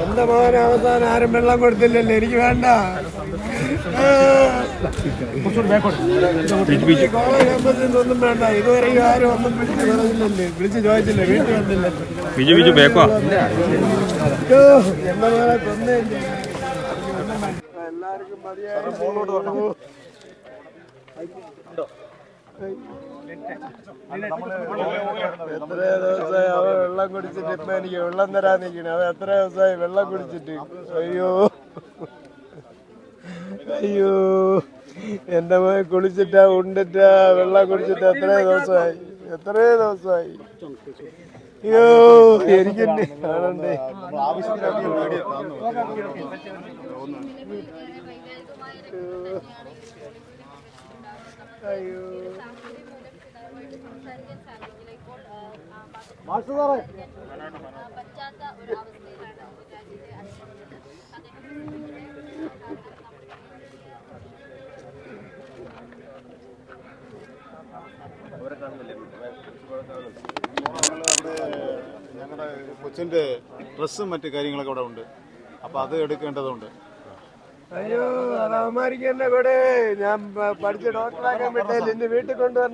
എന്റെ മോനെ അവസാനം ആരും വെള്ളം കൊടുത്തില്ലല്ലോ, എനിക്ക് വേണ്ട. കോളേജ് ക്യാമ്പസിൽ ഒന്നും വേണ്ട. ഇതുവരെ ആരും ഒന്നും വിളിച്ച് പറഞ്ഞില്ലല്ലേ, വിളിച്ച് ചോദിച്ചില്ലേ, വീട്ടിൽ വന്നില്ലല്ലോ. എന്റെ മോനെ കൊന്നേ എല്ലാവർക്കും മതിയായിരുന്നു. എത്ര ദിവസമായി അവ വെള്ളം കുടിച്ചിട്ട് ഇപ്പൊ എനിക്ക് വെള്ളം തരാൻ നിൽക്കണേ. അവ എത്ര ദിവസമായി വെള്ളം കുടിച്ചിട്ട്. അയ്യോ അയ്യോ, എന്റെ മോനെ കുളിച്ചിട്ടാ ഉണ്ടിട്ടാ വെള്ളം കുടിച്ചിട്ട് എത്രയോ ദിവസമായി. അയ്യോ എനിക്ക് കാണണ്ടേ. അയ്യോ ഞങ്ങളുടെ കൊച്ചിന്റെ ഡ്രസ്സും മറ്റു കാര്യങ്ങളൊക്കെ ഇവിടെ ഉണ്ട്. അപ്പൊ അത് എടുക്കേണ്ടതുണ്ട്. അയ്യോ, അതവന്മാർക്ക് എന്നെ കൂടെ ഞാൻ പഠിച്ച ഡോക്ടറാക്കാൻ വിട്ടേല് എന്റെ വീട്ടിൽ കൊണ്ടുവന്ന